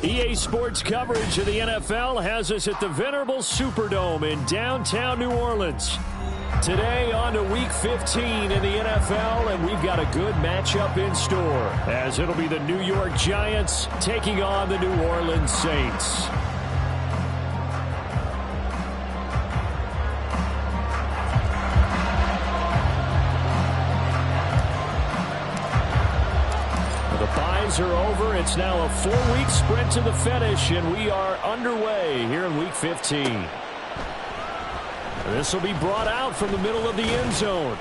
EA Sports coverage of the NFL has us at the venerable Superdome in downtown New Orleans. Today on to Week 15 in the NFL, and we've got a good matchup in store, as it'll be the New York Giants taking on the New Orleans Saints. Are over. It's now a 4-week sprint to the finish, and we are underway here in Week 15. This will be brought out from the middle of the end zone.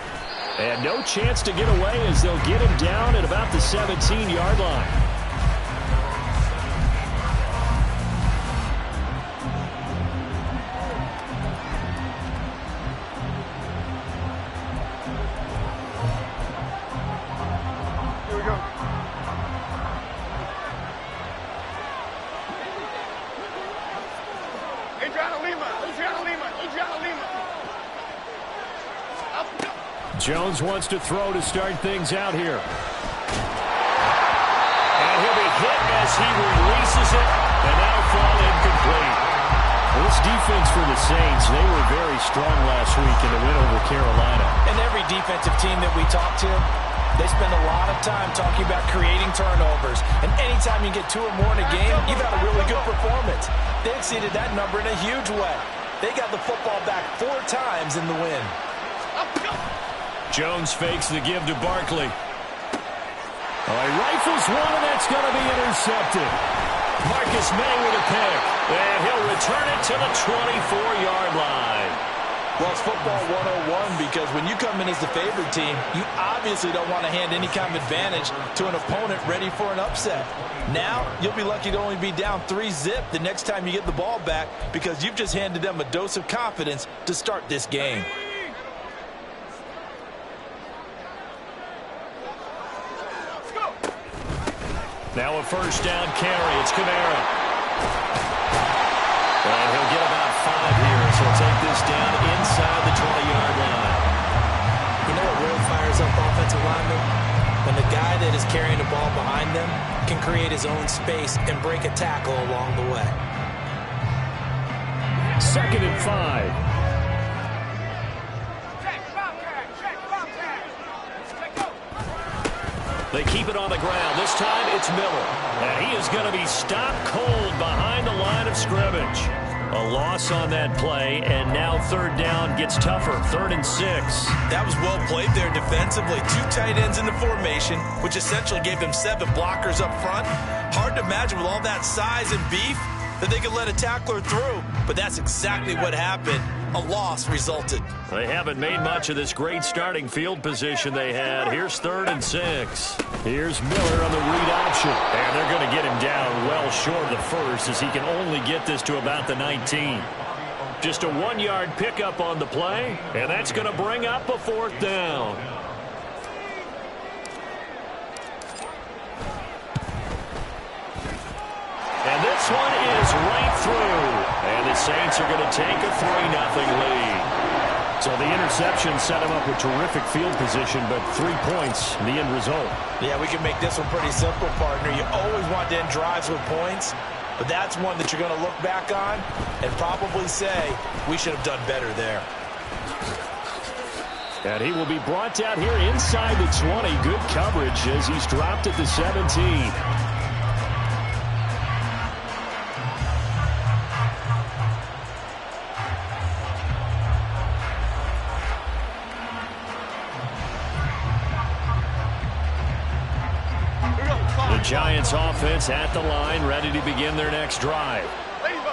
And no chance to get away as they'll get him down at about the 17-yard line. Jones wants to throw to start things out here. And he'll be hit as he releases it, and that'll fall incomplete. Well, this defense for the Saints, they were very strong last week in the win over Carolina. And every defensive team that we talk to, they spend a lot of time talking about creating turnovers. And anytime you get 2 or more in a game, you've had a really good performance. They exceeded that number in a huge way. They got the football back 4 times in the win. Jones fakes the give to Barkley. Oh, he rifles one, and that's going to be intercepted. Marcus May with a pick, and he'll return it to the 24-yard line. Well, it's football 101 because when you come in as the favored team, you obviously don't want to hand any kind of advantage to an opponent ready for an upset. Now, you'll be lucky to only be down 3-zip the next time you get the ball back because you've just handed them a dose of confidence to start this game. Now a first down carry. It's Kamara. And he'll get about 5 here, so he'll take this down inside the 20-yard line. You know what really fires up offensive linemen? When the guy that is carrying the ball behind them can create his own space and break a tackle along the way. 2nd and 5. They keep it on the ground. This time it's Miller. And he is going to be stopped cold behind the line of scrimmage. A loss on that play, and now 3rd down gets tougher. 3rd and 6. That was well played there defensively. 2 tight ends in the formation, which essentially gave them 7 blockers up front. Hard to imagine with all that size and beef that they could let a tackler through. But that's exactly what happened. A loss resulted. They haven't made much of this great starting field position they had. Here's 3rd and 6. Here's Miller on the read option. And they're going to get him down well short of the first as he can only get this to about the 19. Just a 1-yard pickup on the play, and that's going to bring up a 4th down. And this one is right through. And the Saints are going to take a 3-0 lead. So the interception set him up with terrific field position, but 3 points in the end result. Yeah, we can make this one pretty simple, partner. You always want to end drives with points, but that's one that you're going to look back on and probably say, we should have done better there. And he will be brought down here inside the 20. Good coverage as he's dropped at the 17. Giants offense at the line, ready to begin their next drive.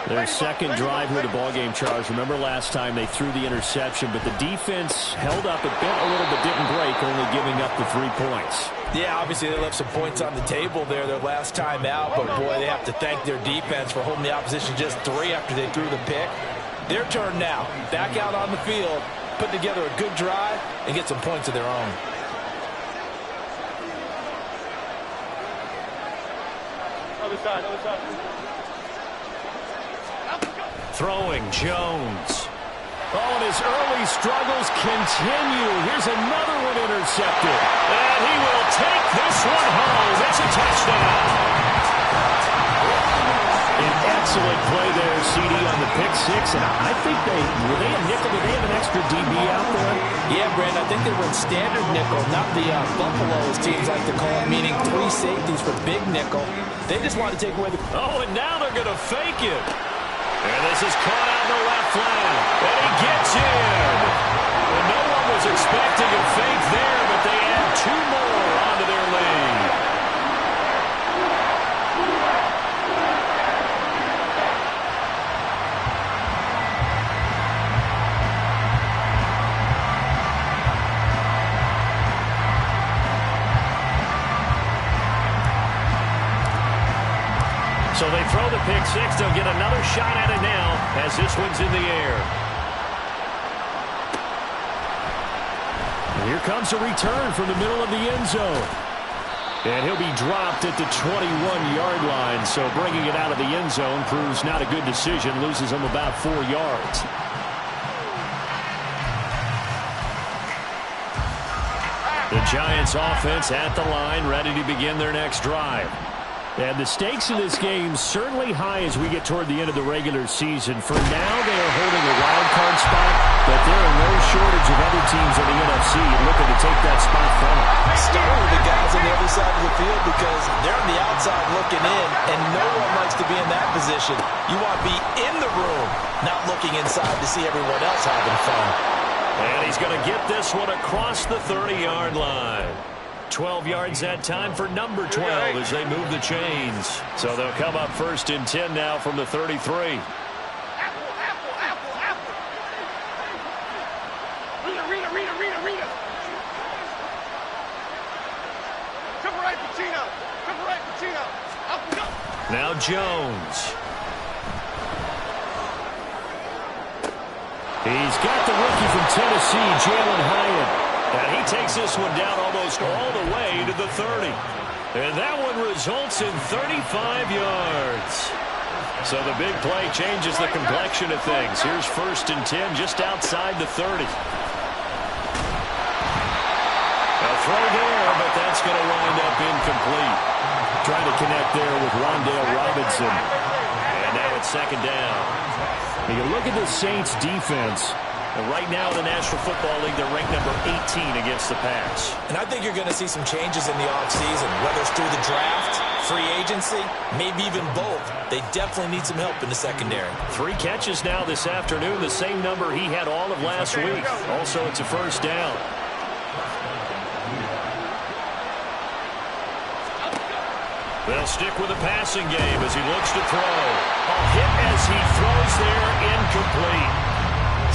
Their second drive here to ballgame, Charles. Remember last time they threw the interception, but the defense held up, it bent a little but didn't break, only giving up the 3 points. Yeah, obviously they left some points on the table there their last time out, but boy, they have to thank their defense for holding the opposition just 3 after they threw the pick. Their turn now, back out on the field, put together a good drive, and get some points of their own. Throwing Jones. Oh, and his early struggles continue. Here's another one intercepted. And he will take this one home. It's a touchdown. Excellent play there, CD, on the pick six. And I think were they a nickel? Did they have an extra DB out there? Yeah, Brandon, I think they were in standard nickel, not the Buffalo, as teams like to call it, meaning 3 safeties for big nickel. They just want to take away the... Oh, and now they're going to fake it. And this is caught out in the left flank. And he gets in. Well, no one was expecting a fake there, but they add 2 more onto their lead. So they throw the pick six. They'll get another shot at it now as this one's in the air. And here comes a return from the middle of the end zone. And he'll be dropped at the 21-yard line. So bringing it out of the end zone proves not a good decision. Loses him about 4 yards. The Giants offense at the line, ready to begin their next drive. And the stakes in this game certainly high as we get toward the end of the regular season. For now, they are holding a wild card spot, but there are no shortage of other teams in the NFC looking to take that spot from them. Start with the guys on the other side of the field because they're on the outside looking in, and no one likes to be in that position. You want to be in the room, not looking inside to see everyone else having fun. And he's going to get this one across the 30-yard line. 12 yards that time for number 12 as they move the chains. So they'll come up 1st and 10 now from the 33. Reader. Cover right, Pacino. Up and up. Now Jones. He's got the rookie from Tennessee, Jalen Hyatt. And he takes this one down almost all the way to the 30. And that one results in 35 yards. So the big play changes the complexion of things. Here's 1st and 10 just outside the 30. A throw there, but that's going to wind up incomplete. Trying to connect there with Wan'Dale Robinson. And now it's 2nd down. You look at the Saints defense. And right now in the National Football League, they're ranked number 18 against the pass. And I think you're going to see some changes in the offseason, whether it's through the draft, free agency, maybe even both. They definitely need some help in the secondary. 3 catches now this afternoon, the same number he had all of last week. Also, it's a 1st down. They'll stick with the passing game as he looks to throw. A hit as he throws there, incomplete.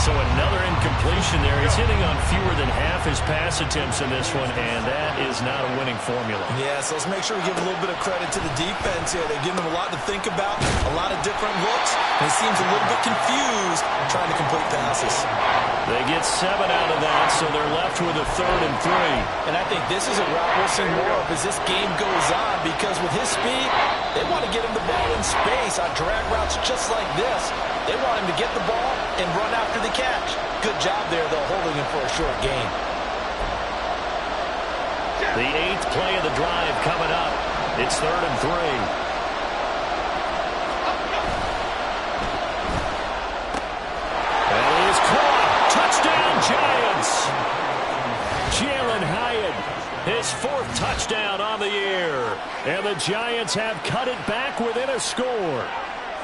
So another incompletion there. He's hitting on fewer than half his pass attempts in this one, and that is not a winning formula. Yeah, so let's make sure we give a little bit of credit to the defense here. They're giving them a lot to think about, a lot of different looks, and he seems a little bit confused trying to complete passes. They get 7 out of that, so they're left with a 3rd and 3. And I think this is a route we'll see more of as this game goes on, because with his speed, they want to get him the ball in space on drag routes just like this. They want him to get the ball and run after the catch. Good job there, though, holding him for a short gain. The 8th play of the drive coming up. It's 3rd and 3. That is caught. Touchdown, Giants. Jalen Hyatt, his 4th touchdown on the year. And the Giants have cut it back within a score.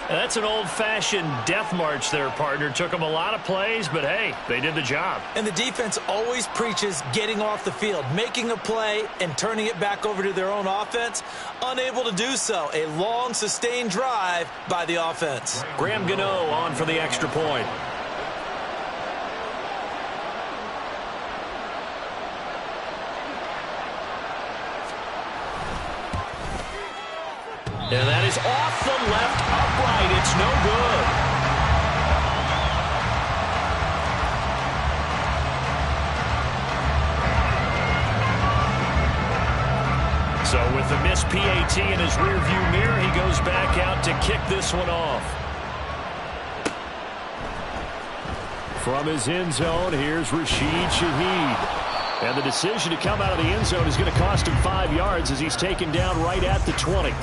That's an old-fashioned death march there, partner. Took them a lot of plays, but hey, they did the job. And the defense always preaches getting off the field, making a play, and turning it back over to their own offense. Unable to do so. A long, sustained drive by the offense. Graham Gano on for the extra point. And that is off the left upright. It's no good. So with the missed PAT in his rearview mirror, he goes back out to kick this one off. From his end zone, here's Rashid Shaheed. And the decision to come out of the end zone is going to cost him 5 yards as he's taken down right at the 20.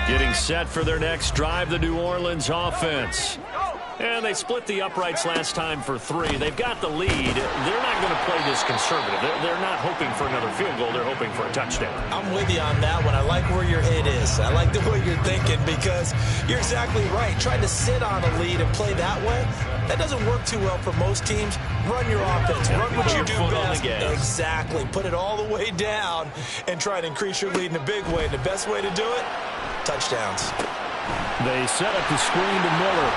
Getting set for their next drive, the New Orleans offense. And they split the uprights last time for 3. They've got the lead. They're not going to play this conservative. They're not hoping for another field goal. They're hoping for a touchdown. I'm with you on that one. I like where your head is. I like the way you're thinking because you're exactly right. Trying to sit on a lead and play that way, that doesn't work too well for most teams. Run your offense. Run what you do best. Exactly. Put it all the way down and try to increase your lead in a big way. And the best way to do it, touchdowns. They set up the screen to Miller.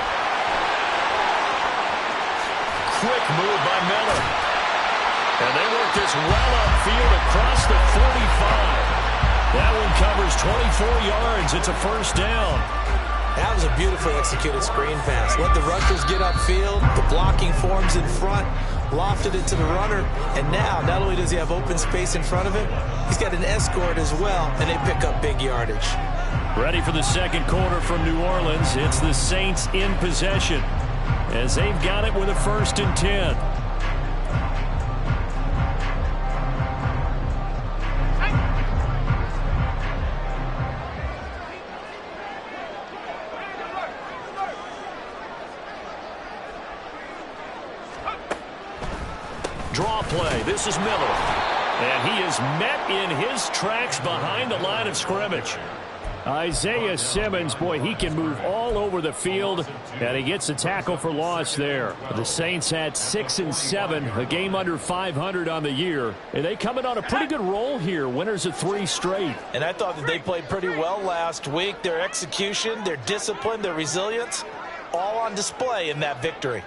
Quick move by Miller. And they work this well upfield across the 45. That one covers 24 yards. It's a first down. That was a beautifully executed screen pass. Let the rushers get upfield. The blocking forms in front. Lofted it to the runner. And now, not only does he have open space in front of him, he's got an escort as well, and they pick up big yardage. Ready for the second quarter from New Orleans. It's the Saints in possession, as they've got it with a 1st and 10. Draw play. This is Miller. And he is met in his tracks behind the line of scrimmage. Isaiah Simmons, boy, he can move all over the field, and he gets a tackle for loss there. The Saints had 6 and 7, a game under 500 on the year, and they come in on a pretty good roll here, winners of 3 straight. And I thought that they played pretty well last week. Their execution, their discipline, their resilience, all on display in that victory.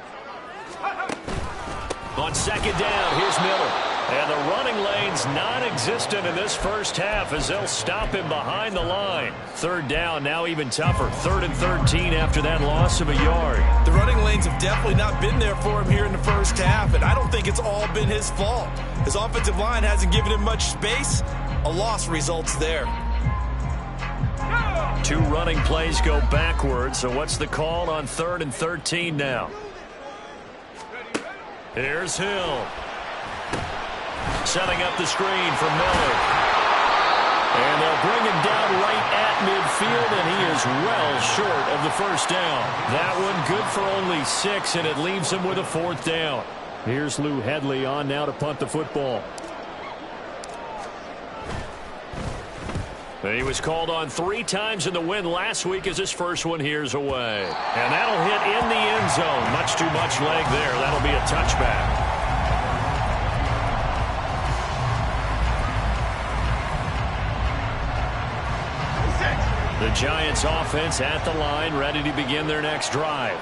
On second down, here's Miller. And the running lane's non-existent in this first half as they'll stop him behind the line. Third down, now even tougher. 3rd and 13 after that loss of a yard. The running lanes have definitely not been there for him here in the first half, and I don't think it's all been his fault. His offensive line hasn't given him much space. A loss results there. 2 running plays go backwards, so what's the call on 3rd and 13 now? Here's Hill. Setting up the screen for Miller. And they'll bring him down right at midfield, and he is well short of the first down. That one good for only 6, and it leaves him with a 4th down. Here's Lou Hedley on now to punt the football. He was called on 3 times in the win last week as his first one here's away. And that'll hit in the end zone. Much too much leg there. That'll be a touchback. The Giants offense at the line, ready to begin their next drive.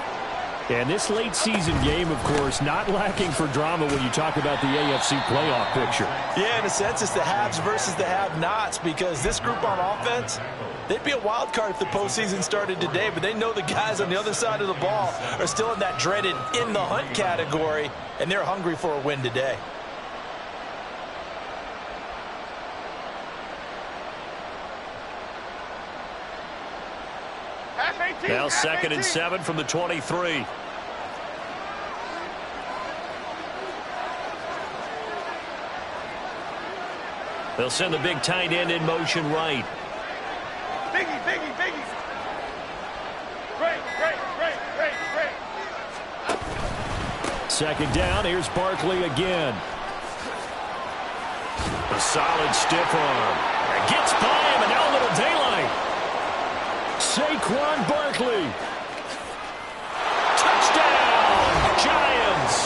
And this late season game, of course, not lacking for drama when you talk about the AFC playoff picture. Yeah, in a sense, it's the haves versus the have-nots, because this group on offense, they'd be a wild card if the postseason started today, but they know the guys on the other side of the ball are still in that dreaded in the hunt category, and they're hungry for a win today. Now 2nd and 7 from the 23. They'll send the big tight end in motion right. Biggie. Great. 2nd down, here's Barkley again. A solid stiff arm. Gets by him, and now a little daylight. Saquon Barkley. Touchdown, Giants.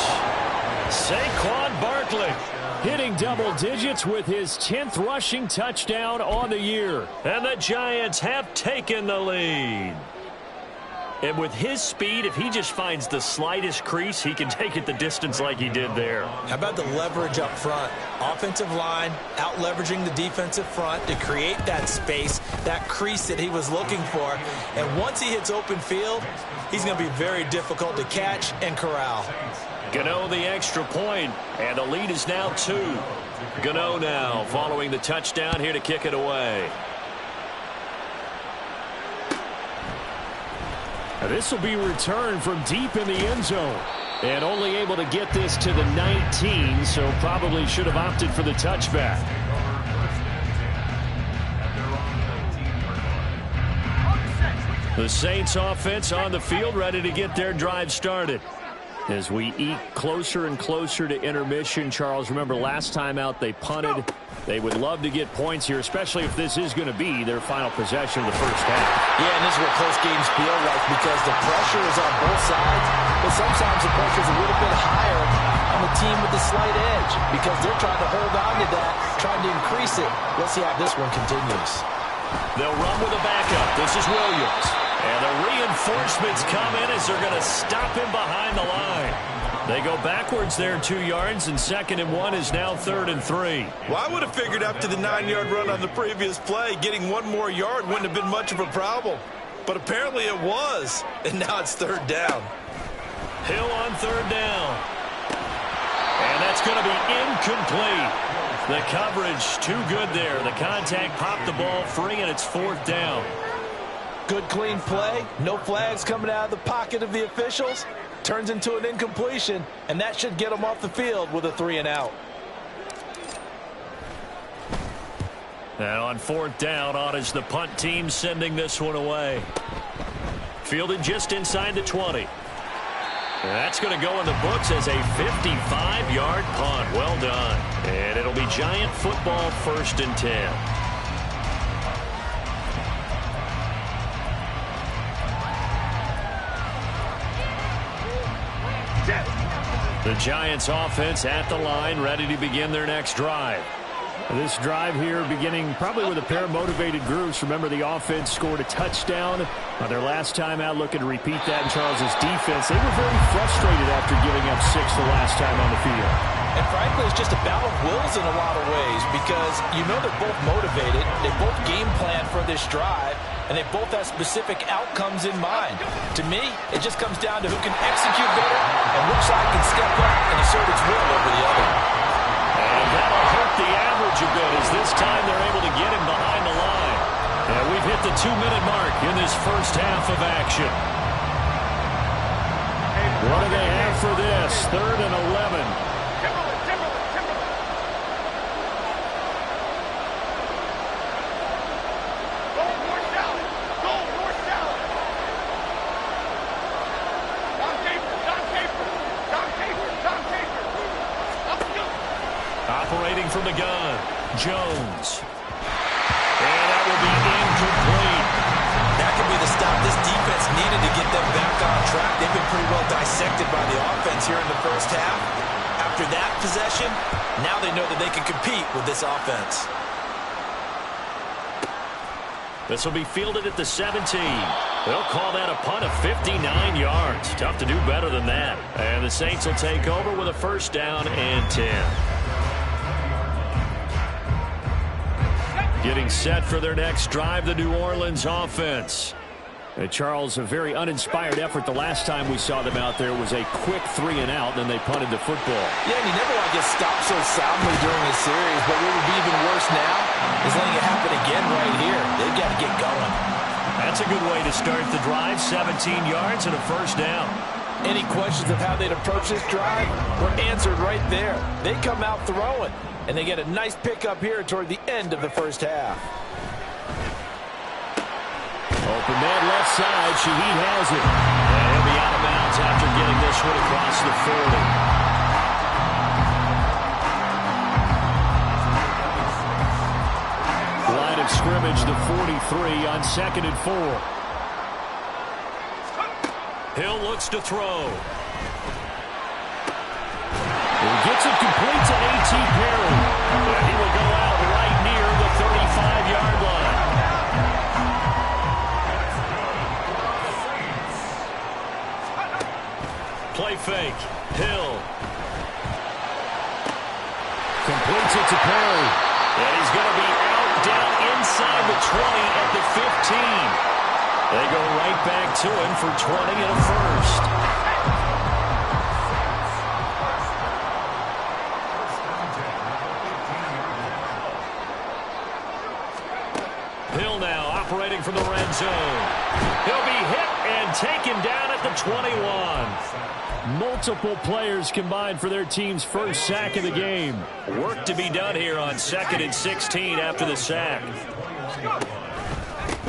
Saquon Barkley hitting double digits with his 10th rushing touchdown on the year. And the Giants have taken the lead. And with his speed, if he just finds the slightest crease, he can take it the distance like he did there. How about the leverage up front? Offensive line out leveraging the defensive front to create that space, that crease that he was looking for. And once he hits open field, he's going to be very difficult to catch and corral. Gano the extra point, and the lead is now 2. Gano now following the touchdown here to kick it away. This will be returned from deep in the end zone. And only able to get this to the 19, so probably should have opted for the touchback. The Saints offense on the field, ready to get their drive started. As we eke closer and closer to intermission, Charles, remember last time out they punted. They would love to get points here, especially if this is going to be their final possession of the first half. Yeah, and this is what close games feel like because the pressure is on both sides, but sometimes the pressure is a little bit higher on the team with the slight edge because they're trying to hold on to that, trying to increase it. Let's see how this one continues. They'll run with a backup. This is Williams. And the reinforcements come in as they're going to stop him behind the line. They go backwards there 2 yards, and 2nd and 1 is now 3rd and 3. Well, I would have figured after the 9-yard run on the previous play, getting 1 more yard wouldn't have been much of a problem. But apparently it was, and now it's 3rd down. Hill on 3rd down. And that's going to be incomplete. The coverage too good there. The contact popped the ball free, and it's 4th down. Good, clean play. No flags coming out of the pocket of the officials. Turns into an incompletion, and that should get them off the field with a 3-and-out. And on 4th down, on is the punt team sending this one away. Fielded just inside the 20. And that's going to go in the books as a 55-yard punt. Well done. And it'll be Giant football 1st and 10. The Giants offense at the line, ready to begin their next drive. This drive here beginning probably with a pair of motivated groups. Remember, the offense scored a touchdown on their last time out, looking to repeat that in Charles's defense. They were very frustrated after giving up 6 the last time on the field. And frankly, it's just a battle of wills in a lot of ways because you know they're both motivated. They both game plan for this drive, and they both have specific outcomes in mind. To me, it just comes down to who can execute better and which side can step up and assert its will over the other. And that'll hurt the average a bit as this time they're able to get him behind the line. And we've hit the 2-minute mark in this first half of action. What do they have for this? 3rd and 11. Operating from the gun, Jones. And that will be incomplete. That could be the stop this defense needed to get them back on track. They've been pretty well dissected by the offense here in the first half. After that possession, now they know that they can compete with this offense. This will be fielded at the 17. They'll call that a punt of 59 yards. Tough to do better than that. And the Saints will take over with a 1st down and 10. Getting set for their next drive, the New Orleans offense. Charles, a very uninspired effort the last time we saw them out there was a quick 3-and-out, then they punted the football. Yeah, and you never want to get stopped so soundly during a series, but what would be even worse now is letting it happen again right here. They've got to get going. That's a good way to start the drive, 17 yards and a 1st down. Any questions of how they'd approach this drive were answered right there. They come out throwing, and they get a nice pickup here toward the end of the first half. Open man left side. Shaheed has it. And he'll be out of bounds after getting this one across the 40. Line of scrimmage, the 43 on 2nd and 4. Hill looks to throw. He gets it complete to A.T. Perry. And he will go out right near the 35-yard line. Play fake. Hill. Completes it to Perry. And he's going to be out down inside the 20 at the 15. They go right back to him for 20 and a 1st. Hill now operating from the red zone. He'll be hit and taken down at the 21. Multiple players combined for their team's first sack of the game. Work to be done here on 2nd and 16 after the sack.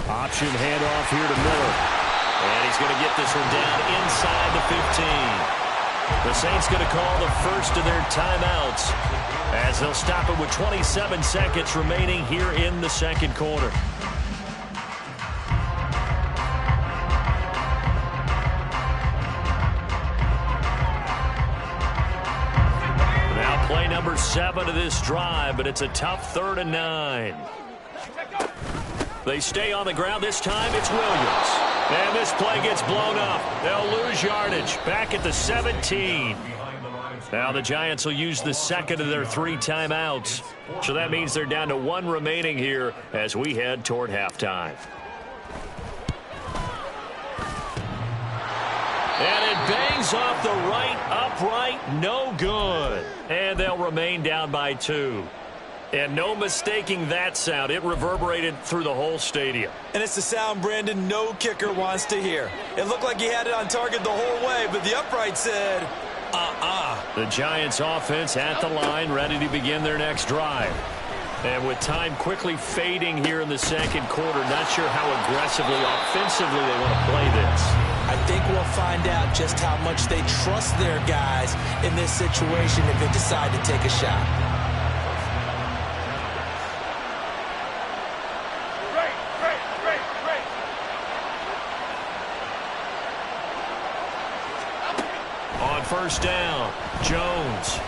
Option handoff here to Miller. And he's going to get this one down inside the 15. The Saints going to call the first of their timeouts as they'll stop it with 27 seconds remaining here in the second quarter. Now play number 7 of this drive, but it's a tough 3rd and 9. They stay on the ground. This time it's Williams. And this play gets blown up. They'll lose yardage back at the 17. Now the Giants will use the second of their 3 timeouts. So that means they're down to 1 remaining here as we head toward halftime. And it bangs off the right upright. No good. And they'll remain down by 2. And no mistaking that sound. It reverberated through the whole stadium. And it's the sound, Brandon, no kicker wants to hear. It looked like he had it on target the whole way, but the upright said, The Giants offense at the line, ready to begin their next drive. And with time quickly fading here in the second quarter, not sure how aggressively, offensively they want to play this. I think we'll find out just how much they trust their guys in this situation if they decide to take a shot. First down, Jones.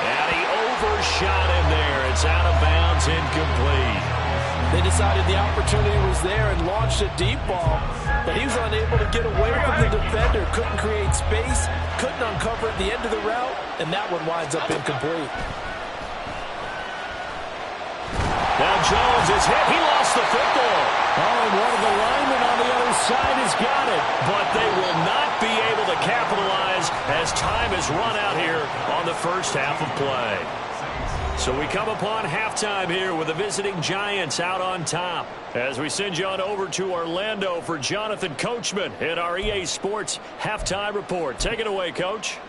And he overshot him there. It's out of bounds, incomplete. They decided the opportunity was there and launched a deep ball, but he was unable to get away from the defender. Couldn't create space, couldn't uncover at the end of the route, and that one winds up incomplete. Now Jones is hit. He lost the football. Oh, and one of the linemen on the other side has got it. But they will not be able to capitalize as time has run out here on the first half of play. So we come upon halftime here with the visiting Giants out on top. As we send you on over to Orlando for Jonathan Coachman in our EA Sports Halftime Report. Take it away, Coach.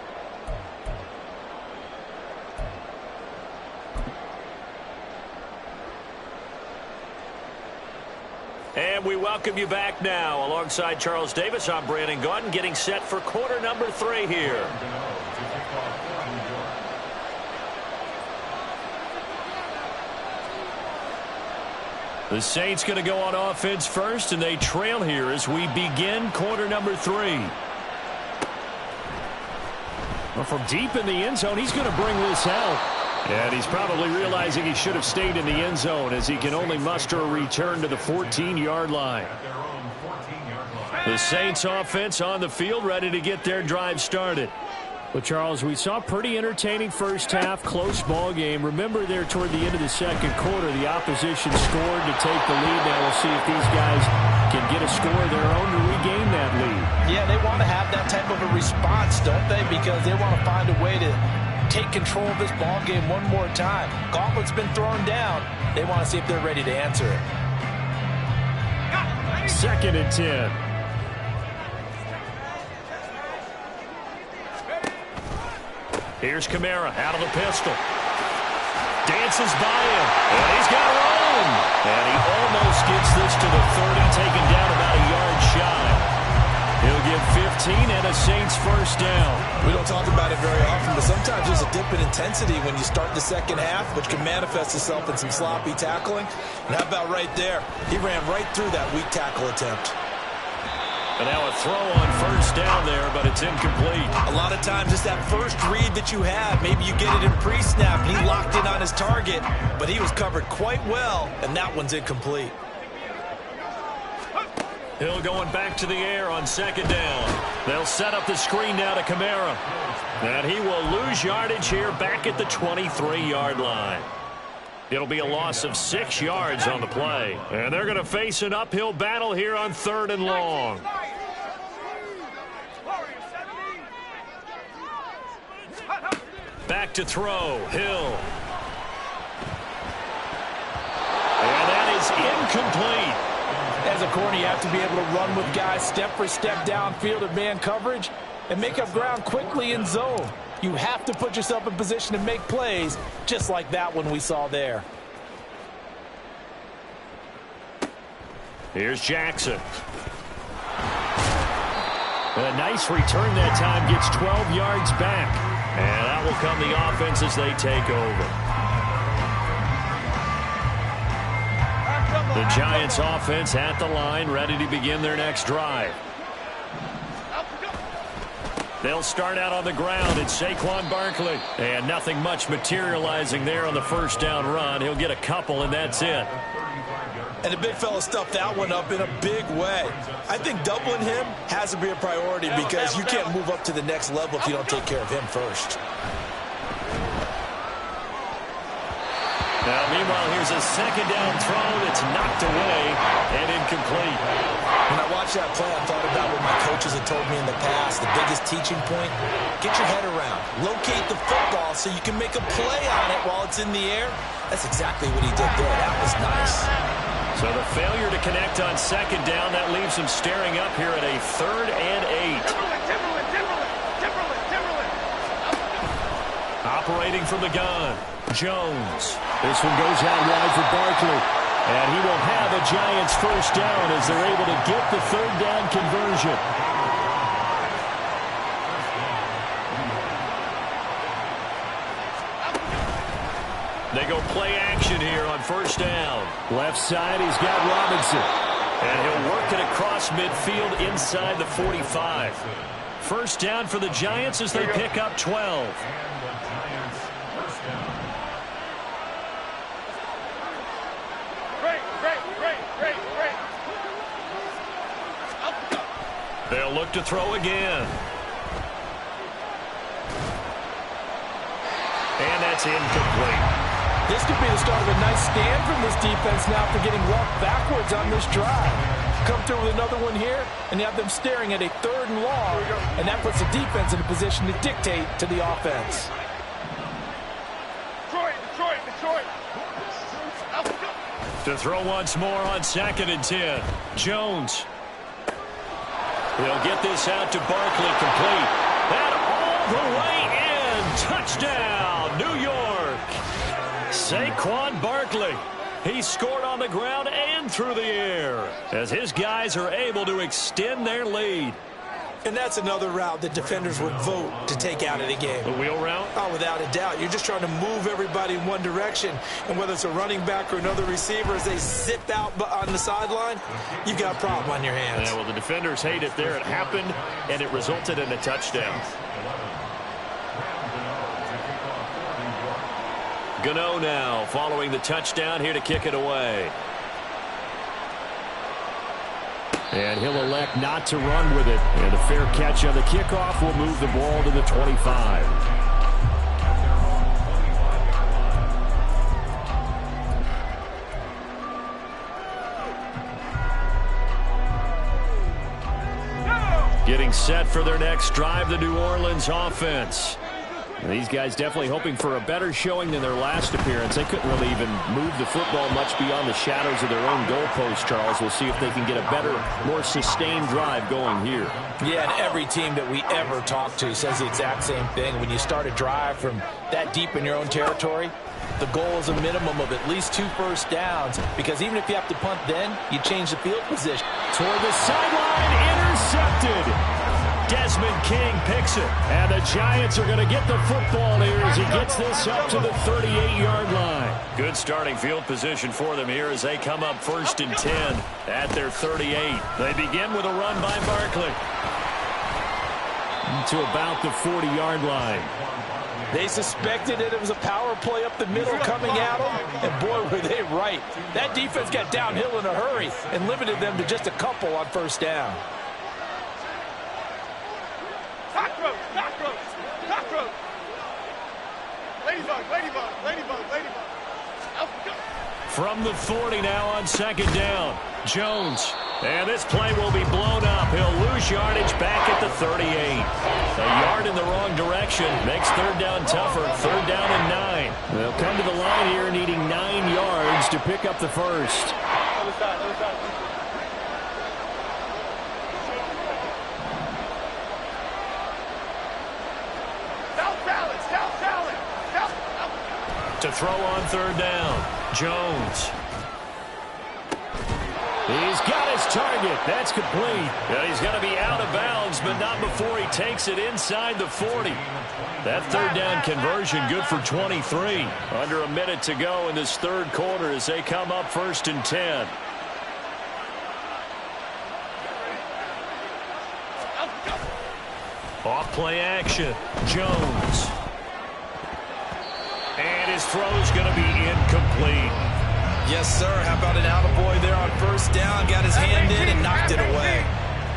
And we welcome you back now. Alongside Charles Davis, I'm Brandon Gaudin, getting set for quarter number 3 here. The Saints going to go on offense first, and they trail here as we begin quarter number 3. Well, from deep in the end zone, he's going to bring this out. And he's probably realizing he should have stayed in the end zone as he can only muster a return to the 14-yard line. The Saints offense on the field, ready to get their drive started. Well, Charles, we saw a pretty entertaining first half, close ball game. Remember there toward the end of the second quarter, the opposition scored to take the lead. Now we'll see if these guys can get a score of their own to regain that lead. Yeah, they want to have that type of a response, don't they? Because they want to find a way to take control of this ball game one more time. Gauntlet's been thrown down. They want to see if they're ready to answer it. 2nd and 10. Here's Kamara out of the pistol. Dances by him. And he's got room. And he almost gets this to the 30, taken down about a yard shy. He'll get 15 and a Saints first down. We don't talk about it very often, but sometimes there's a dip in intensity when you start the second half, which can manifest itself in some sloppy tackling. And how about right there? He ran right through that weak tackle attempt. And now a throw on first down there, but it's incomplete. A lot of times it's that first read that you have. Maybe you get it in pre-snap. He locked in on his target, but he was covered quite well, and that one's incomplete. Hill going back to the air on second down. They'll set up the screen now to Kamara. And he will lose yardage here back at the 23-yard line. It'll be a loss of 6 yards on the play. And they're going to face an uphill battle here on 3rd and long. Back to throw. Hill. And that is incomplete. As a corner, you have to be able to run with guys step for step downfield in man coverage and make up ground quickly in zone. You have to put yourself in position to make plays just like that one we saw there. Here's Jackson. A nice return that time, gets 12 yards back. And that will come the offense as they take over. The Giants offense at the line, ready to begin their next drive. They'll start out on the ground. It's Saquon Barkley. And nothing much materializing there on the first down run. He'll get a couple, and that's it. And the big fella stuffed that one up in a big way. I think doubling him has to be a priority because you can't move up to the next level if you don't take care of him first. Now, meanwhile, here's a second down throw that's knocked away and incomplete. When I watched that play, I thought about what my coaches had told me in the past. The biggest teaching point, get your head around. Locate the football so you can make a play on it while it's in the air. That's exactly what he did there. That was nice. So the failure to connect on second down, that leaves him staring up here at a 3rd and 8. Operating from the gun, Jones. This one goes out wide for Barkley. And he will have a Giants first down as they're able to get the 3rd down conversion. They go play action here on first down. Left side, he's got Robinson. And he'll work it across midfield inside the 45. First down for the Giants as they pick up 12. They'll look to throw again. And that's incomplete. This could be the start of a nice stand from this defense now for getting walked backwards on this drive. Come through with another one here, and you have them staring at a 3rd and long, and that puts the defense in a position to dictate to the offense. Detroit. To throw once more on 2nd and 10. Jones. They'll get this out to Barkley, complete. And all the way in. Touchdown, New York. Saquon Barkley. He scored on the ground and through the air as his guys are able to extend their lead. And that's another route that defenders would vote to take out of the game. The wheel route? Oh, without a doubt. You're just trying to move everybody in one direction. And whether it's a running back or another receiver, as they zip out on the sideline, you've got a problem on your hands. Yeah, well, the defenders hate it there. It happened, and it resulted in a touchdown. Gano now following the touchdown here to kick it away. And he'll elect not to run with it. And a fair catch on the kickoff will move the ball to the 25. Getting set for their next drive, the New Orleans offense. And these guys definitely hoping for a better showing than their last appearance. They couldn't really even move the football much beyond the shadows of their own goalpost, Charles. We'll see if they can get a better, more sustained drive going here. Yeah, and every team that we ever talk to says the exact same thing. When you start a drive from that deep in your own territory, the goal is a minimum of at least 2 first downs, because even if you have to punt then, you change the field position. Toward the sideline, intercepted. Desmond King picks it, and the Giants are going to get the football here as he gets this up to the 38-yard line. Good starting field position for them here as they come up 1st and 10 at their 38. They begin with a run by Barkley to about the 40-yard line. They suspected that it was a power play up the middle coming at them, and boy, were they right. That defense got downhill in a hurry and limited them to just a couple on first down. Cockroach. Ladybug. From the 40 now on 2nd down. Jones. And this play will be blown up. He'll lose yardage back at the 38. A yard in the wrong direction makes 3rd down tougher. 3rd down and 9. They'll come to the line here needing 9 yards to pick up the first. To throw on 3rd down. Jones. He's got his target. That's complete. And he's going to be out of bounds, but not before he takes it inside the 40. That third down conversion good for 23. Under a minute to go in this third quarter as they come up 1st and 10. Off play action. Jones. And his throw's going to be incomplete. Yes, sir. How about an attaboy there on 1st down? Got his hand in and knocked it away.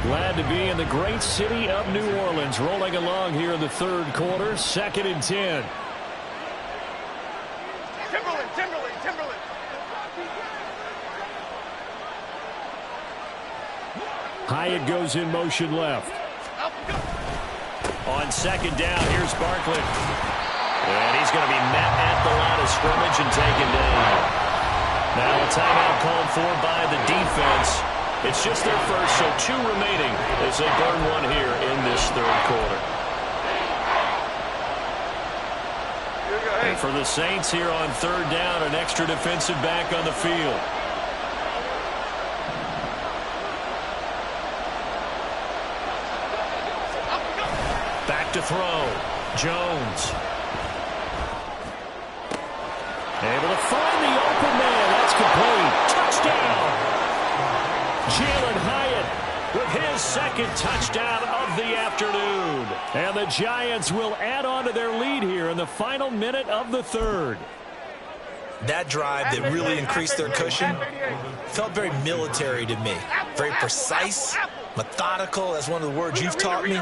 Glad to be in the great city of New Orleans. Rolling along here in the third quarter. 2nd and 10. Timberland. Hyatt goes in motion left. On 2nd down, here's Barkley. And he's going to be met at the line of scrimmage and taken down. Now a timeout called for by the defense. It's just their first, so 2 remaining as they burn one here in this third quarter. And for the Saints here on 3rd down, an extra defensive back on the field. Back to throw. Jones. Able to find the open man. That's complete. Touchdown. Jalin Hyatt with his 2nd touchdown of the afternoon. And the Giants will add on to their lead here in the final minute of the 3rd. That drive that really increased their cushion felt very military to me. Very precise, methodical, that's one of the words you've taught me.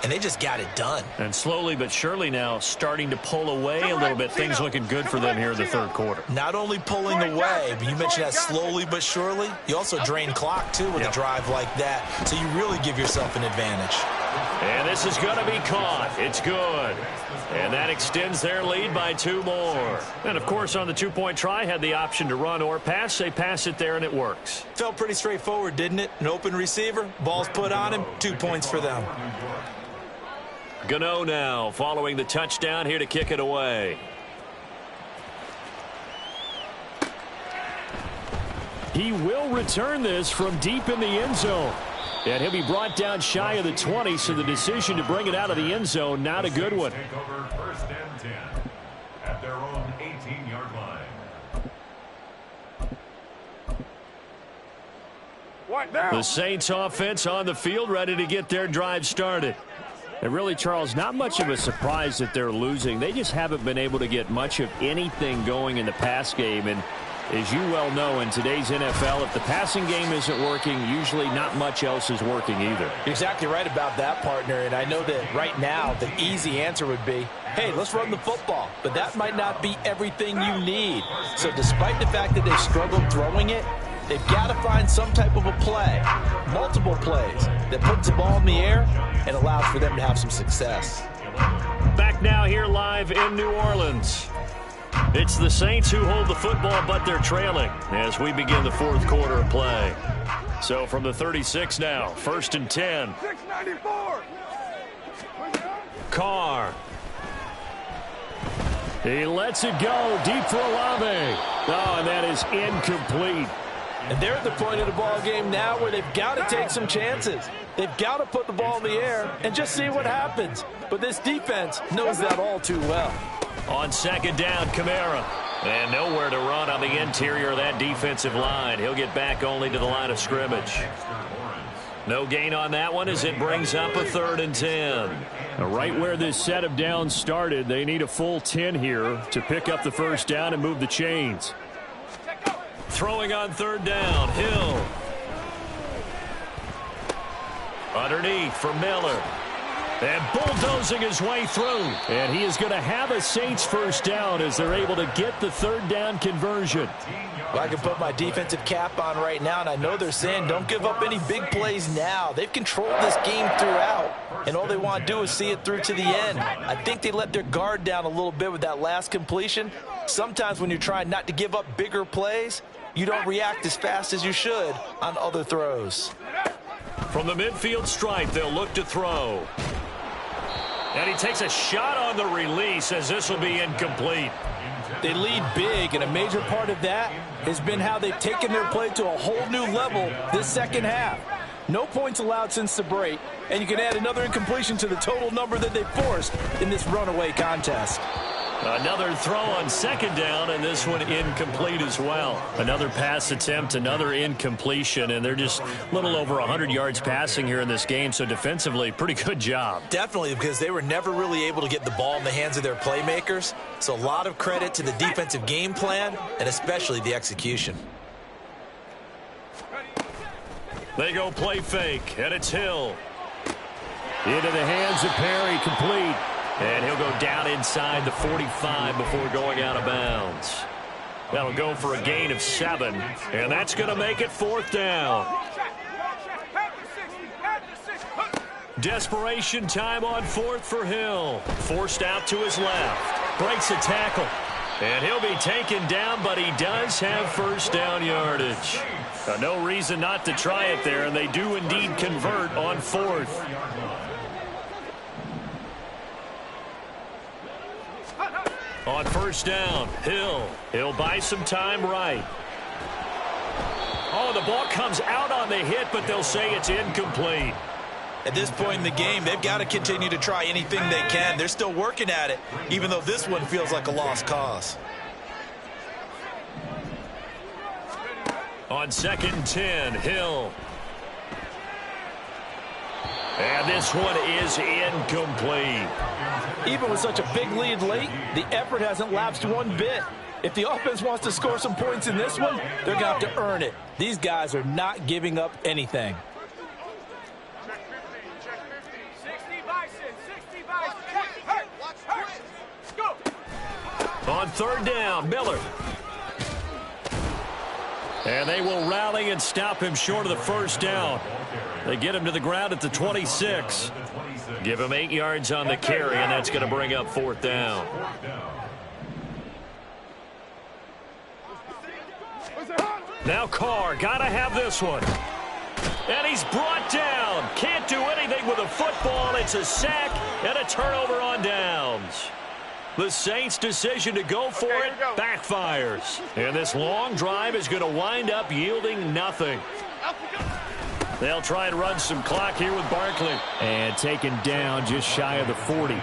And they just got it done. And slowly but surely now starting to pull away a little bit. Things looking good for them here in the third quarter. Not only pulling away, but you mentioned that slowly but surely. You also drain clock, too, with a drive like that. So you really give yourself an advantage. And this is going to be caught. It's good. And that extends their lead by 2 more. And, of course, on the 2-point try, had the option to run or pass. They pass it there, and it works. Felt pretty straightforward, didn't it? An open receiver, ball's put on him, 2 points for them. Gano now following the touchdown here to kick it away. He will return this from deep in the end zone. And he'll be brought down shy of the 20, so the decision to bring it out of the end zone, not a good one. Take over 1st and 10 at their own 18-yard line. The Saints offense on the field, ready to get their drive started. And really, Charles, not much of a surprise that they're losing. They just haven't been able to get much of anything going in the pass game. And as you well know, in today's NFL, if the passing game isn't working, usually not much else is working either. You're exactly right about that, partner. And I know that right now the easy answer would be, hey, let's run the football. But that might not be everything you need. So despite the fact that they've struggled throwing it, they've got to find some type of a play, multiple plays, that puts the ball in the air and allows for them to have some success. Back now here live in New Orleans. It's the Saints who hold the football, but they're trailing as we begin the 4th quarter of play. So from the 36 now, 1st and 10. 694. Carr. He lets it go deep for Olave. Oh, and that is incomplete. And they're at the point of the ball game now where they've got to take some chances. They've got to put the ball in the air and just see what happens. But this defense knows that all too well. On 2nd down, Kamara. And nowhere to run on the interior of that defensive line. He'll get back only to the line of scrimmage. No gain on that one as it brings up a 3rd and 10. Now, right where this set of downs started, they need a full 10 here to pick up the 1st down and move the chains. Throwing on 3rd down, Hill. Underneath for Miller. And bulldozing his way through. And he is going to have a Saints 1st down as they're able to get the 3rd down conversion. Well, I can put my defensive cap on right now, and I know they're saying don't give up any big plays now. They've controlled this game throughout, and all they want to do is see it through to the end. I think they let their guard down a little bit with that last completion. Sometimes when you're trying not to give up bigger plays, you don't react as fast as you should on other throws. From the midfield stripe, they'll look to throw. And he takes a shot on the release as this will be incomplete. They lead big, and a major part of that has been how they've taken their play to a whole new level this second half. No points allowed since the break, and you can add another incompletion to the total number that they forced in this runaway contest. Another throw on second down, and this one incomplete as well. Another pass attempt, another incompletion, and they're just a little over 100 yards passing here in this game, so defensively, pretty good job. Definitely, because they were never really able to get the ball in the hands of their playmakers, so a lot of credit to the defensive game plan and especially the execution. They go play fake, and it's Hill. Into the hands of Perry, complete. And he'll go down inside the 45 before going out of bounds. That'll go for a gain of 7, and that's going to make it 4th down. Desperation time on 4th for Hill. Forced out to his left. Breaks a tackle. And he'll be taken down, but he does have first down yardage. No reason not to try it there, and they do indeed convert on 4th. On first down, Hill. He'll buy some time right. Oh, the ball comes out on the hit, but they'll say it's incomplete. At this point in the game, they've got to continue to try anything they can. They're still working at it, even though this one feels like a lost cause. On 2nd and 10, Hill. And this one is incomplete. Even with such a big lead late, the effort hasn't lapsed one bit. If the offense wants to score some points in this one, they're going to have to earn it. These guys are not giving up anything. On 3rd down, Miller. And they will rally and stop him short of the first down. They get him to the ground at the 26. Give him 8 yards on the carry, and that's going to bring up 4th down. Now Carr, got to have this one. And he's brought down. Can't do anything with a football. It's a sack and a turnover on downs. The Saints' decision to go for it backfires. And this long drive is going to wind up yielding nothing. They'll try and run some clock here with Barkley. And taken down just shy of the 40.